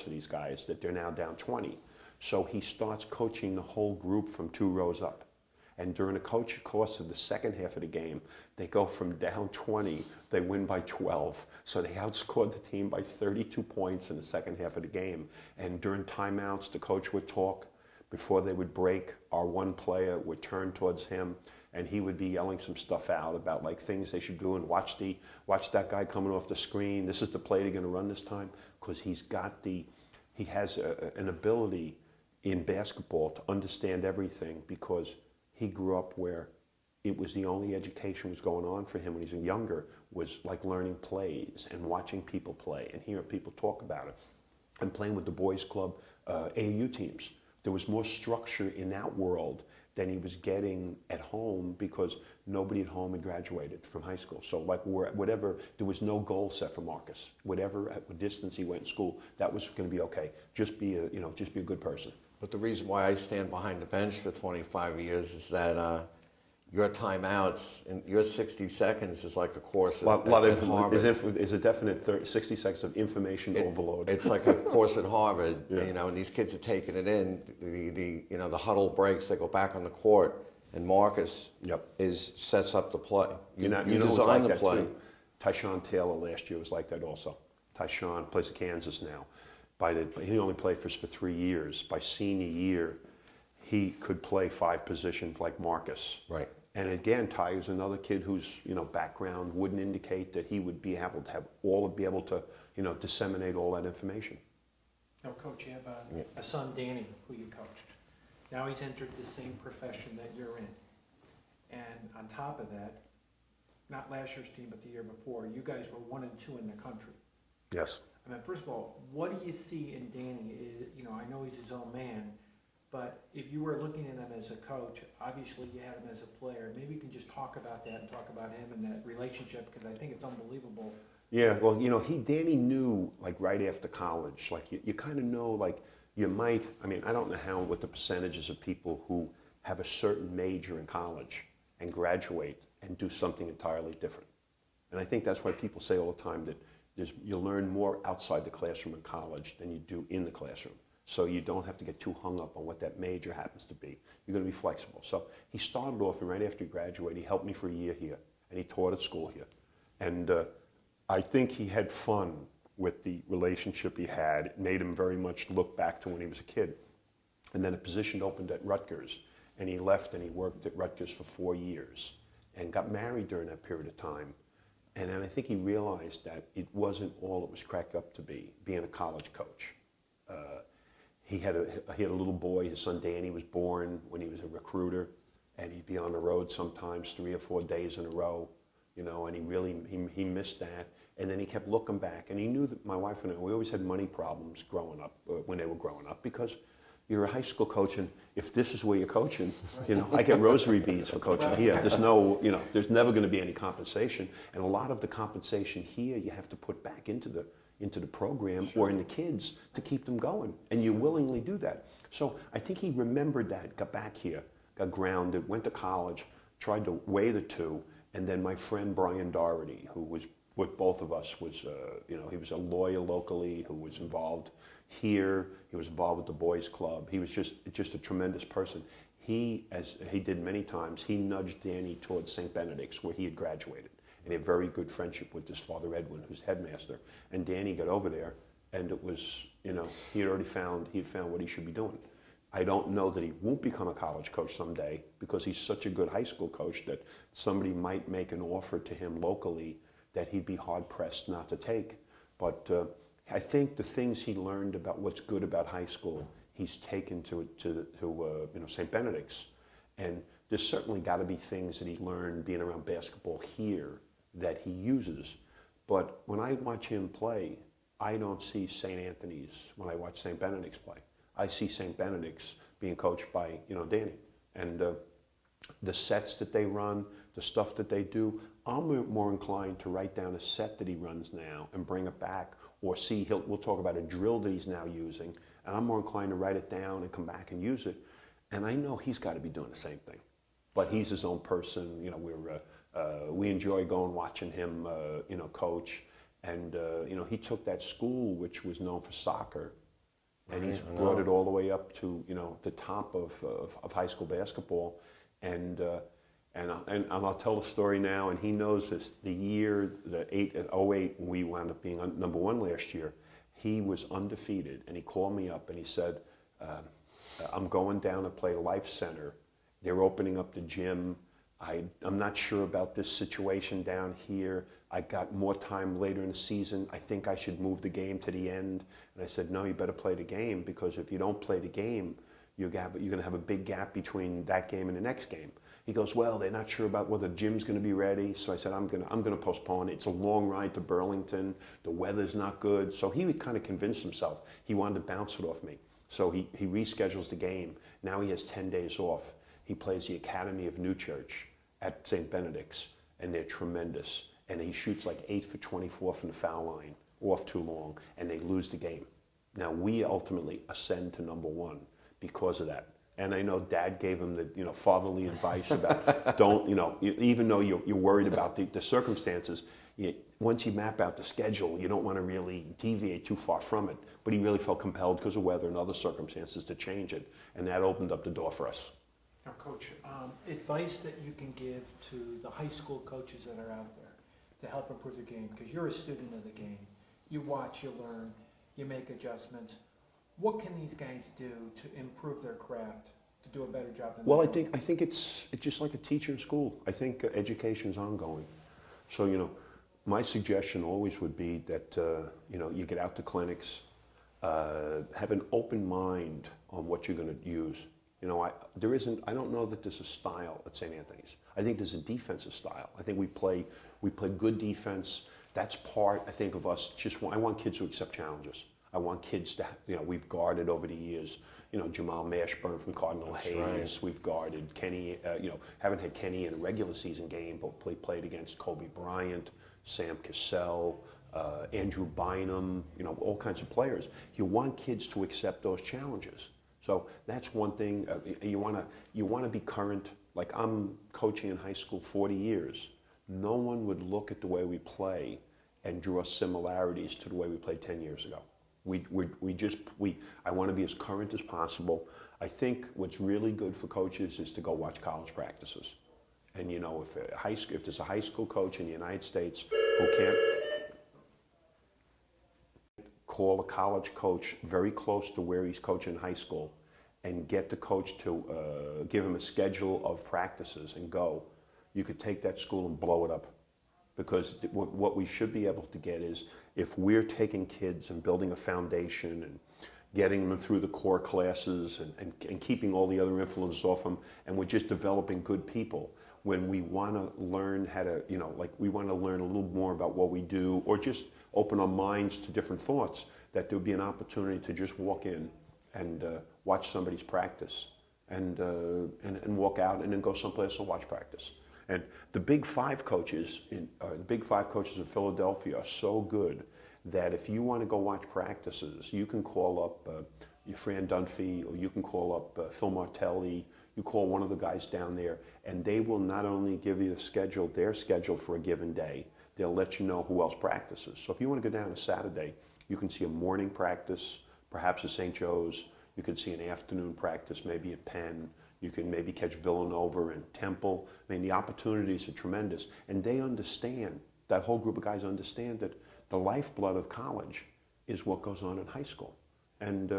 for these guys that they're now down 20. So he starts coaching the whole group from 2 rows up. And during the course of the second half of the game, they go from down 20, they win by 12. So they outscored the team by 32 points in the second half of the game. And during timeouts, the coach would talk. Before they would break, our one player would turn towards him, and he would be yelling some stuff out about like things they should do, and watch that guy coming off the screen. This is the play they're going to run this time, because he has an ability in basketball to understand everything, because he grew up where it was the only education was going on for him when he was younger, was like learning plays and watching people play and hearing people talk about it. And playing with the boys club AAU teams. There was more structure in that world than he was getting at home, because nobody at home had graduated from high school. So like whatever, there was no goal set for Marcus. Whatever distance he went in school, that was going to be okay. Just be a good person. But the reason why I stand behind the bench for 25 years is that your timeouts and your 60 seconds is like a course at Harvard. Is a definite 60 seconds of information overload. It's like a course at Harvard, yeah. And these kids are taking it in. The huddle breaks, they go back on the court, and Marcus sets up the play. You design the play. Too. Tyshawn Taylor last year was like that also. Tyshawn plays at Kansas now. He only played for 3 years. By senior year, he could play 5 positions like Marcus. Right. And again, Ty is another kid whose background wouldn't indicate that he would be able to disseminate all that information. Now, Coach, you have a son, Danny, who you coached. Now he's entered the same profession that you're in. And on top of that, not last year's team, but the year before, you guys were 1 and 2 in the country. Yes. I mean, first of all, what do you see in Danny? I know he's his own man, but if you were looking at him as a coach, obviously you had him as a player. Maybe you can just talk about that and talk about him and that relationship, because I think it's unbelievable. Yeah, well, Danny knew, like, right after college, like, you kind of know, like, you might, I don't know what the percentages of people who have a certain major in college and graduate and do something entirely different. And I think that's why people say all the time that you learn more outside the classroom in college than you do in the classroom. So you don't have to get too hung up on what that major happens to be. You're going to be flexible. So he started off, and right after he graduated, he helped me for a year here, and he taught at school here. And I think he had fun with the relationship he had. It made him very much look back to when he was a kid. And then a position opened at Rutgers, and he left and he worked at Rutgers for 4 years and got married during that period of time. And then I think he realized that it wasn't all it was cracked up to be, being a college coach. He had a little boy, his son Danny was born when he was a recruiter, and he'd be on the road sometimes 3 or 4 days in a row, and he missed that. And then he kept looking back, and he knew that my wife and I, we always had money problems growing up, when they were growing up, because you're a high school coach, and if this is where you're coaching, I get rosary beads for coaching here. There's there's never going to be any compensation, and a lot of the compensation here you have to put back into the program or in the kids to keep them going, and you willingly do that. So I think he remembered that, got back here, got grounded, went to college, tried to weigh the two, and then my friend Brian Doherty, who was with both of us, was he was a lawyer locally who was involved here. He was involved with the boys club. He was just a tremendous person. He, as he did many times, he nudged Danny towards St. Benedict's, where he had graduated, and he had a very good friendship with his father Edwin, who's headmaster. And Danny got over there, and it was, he had already found what he should be doing. I don't know that he won't become a college coach someday, because he's such a good high school coach that somebody might make an offer to him locally that he'd be hard-pressed not to take. But I think the things he learned about what's good about high school, he's taken to St. Benedict's. And there's certainly got to be things that he learned being around basketball here that he uses. But when I watch him play, I don't see St. Anthony's when I watch St. Benedict's play. I see St. Benedict's being coached by, Danny. And the sets that they run, the stuff that they do, I'm more inclined to write down a set that he runs now and bring it back, or we'll talk about a drill that he's now using, and I'm more inclined to write it down and come back and use it. And I know he's got to be doing the same thing, but he's his own person. We enjoy going watching him, coach, and he took that school which was known for soccer and he's brought it all the way up to, you know, the top of high school basketball, and I'll tell the story now, and he knows this. The year, the 08, we wound up being #1 last year. He was undefeated, and he called me up and he said, I'm going down to play Life Center. They're opening up the gym. I'm not sure about this situation down here. I got more time later in the season. I think I should move the game to the end. And I said, no, you better play the game, because if you don't play the game, you're going to have a big gap between that game and the next game. He goes, well, they're not sure about whether the gym's going to be ready. So I said, I'm going to postpone it. It's a long ride to Burlington. The weather's not good. So he would kind of convince himself. He wanted to bounce it off me. So he reschedules the game. Now he has 10 days off. He plays the Academy of New Church at St. Benedict's, and they're tremendous. And he shoots like 8 for 24 from the foul line, off too long, and they lose the game. Now we ultimately ascend to #1 because of that. And I know Dad gave him the, you know, fatherly advice about don't, you know, even though you're worried about the circumstances, once you map out the schedule, you don't want to really deviate too far from it. But he really felt compelled because of weather and other circumstances to change it, and that opened up the door for us. Now, Coach, advice that you can give to the high school coaches that are out there to help improve the game, because you're a student of the game. You watch, you learn, you make adjustments. What can these guys do to improve their craft, to do a better job? Well, I think it's just like a teacher in school. I think education's ongoing. So, you know, my suggestion always would be that, you know, you get out to clinics, have an open mind on what you're going to use. You know, I don't know that there's a style at St. Anthony's. I think there's a defensive style. I think we play good defense. That's part, I think, of us. I want kids to accept challenges. I want kids to, you know, we've guarded over the years, you know, Jamal Mashburn from Cardinal Hayes. Right. We've guarded Kenny, you know, haven't had Kenny in a regular season game, but played against Kobe Bryant, Sam Cassell, Andrew Bynum, you know, all kinds of players. You want kids to accept those challenges. So that's one thing. You want to be current. Like, I'm coaching in high school 40 years. No one would look at the way we play and draw similarities to the way we played 10 years ago. I want to be as current as possible. I think what's really good for coaches is to go watch college practices. And, you know, if there's a high school coach in the United States who can't call a college coach very close to where he's coaching in high school and get the coach to give him a schedule of practices and go, you could take that school and blow it up. Because what we should be able to get is, if we're taking kids and building a foundation and getting them through the core classes and keeping all the other influences off them, and we're just developing good people, when we want to learn how to, you know, like we want to learn a little more about what we do, or just open our minds to different thoughts, that there would be an opportunity to just walk in and watch somebody's practice and walk out and then go someplace and watch practice. And the Big Five coaches in Philadelphia are so good that if you want to go watch practices, you can call up your Fran Dunphy, or you can call up Phil Martelli. You call one of the guys down there, and they will not only give you their schedule for a given day, they'll let you know who else practices. So if you want to go down on a Saturday, you can see a morning practice, perhaps at St. Joe's. You can see an afternoon practice, maybe at Penn. You can maybe catch Villanova and Temple. I mean, the opportunities are tremendous. And they understand, that whole group of guys understand that the lifeblood of college is what goes on in high school. And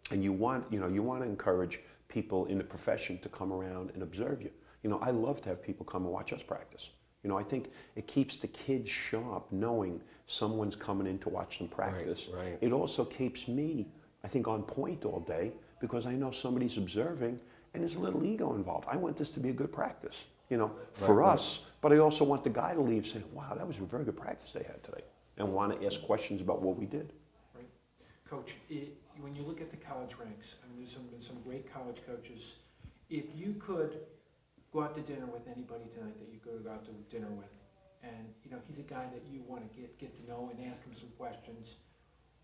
you want to encourage people in the profession to come around and observe you. You know, I love to have people come and watch us practice. You know, I think it keeps the kids sharp knowing someone's coming in to watch them practice. Right. It also keeps me, I think, on point all day, because I know somebody's observing, and there's a little ego involved. I want this to be a good practice, you know, for us, but I also want the guy to leave saying, wow, that was a very good practice they had today, and want to ask questions about what we did. Right. Coach, when you look at the college ranks, I mean, there's been some great college coaches. If you could go out to dinner with anybody tonight that you could go out to dinner with, and, you know, he's a guy that you want to get to know and ask him some questions,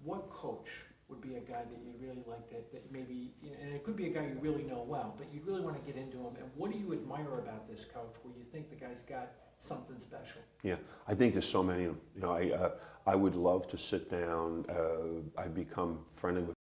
what coach would be a guy that you really like, that maybe, and it could be a guy you really know well, but you really want to get into him, and what do you admire about this coach where you think the guy's got something special? Yeah, I think there's so many of them. You know, I would love to sit down. I've become friendly with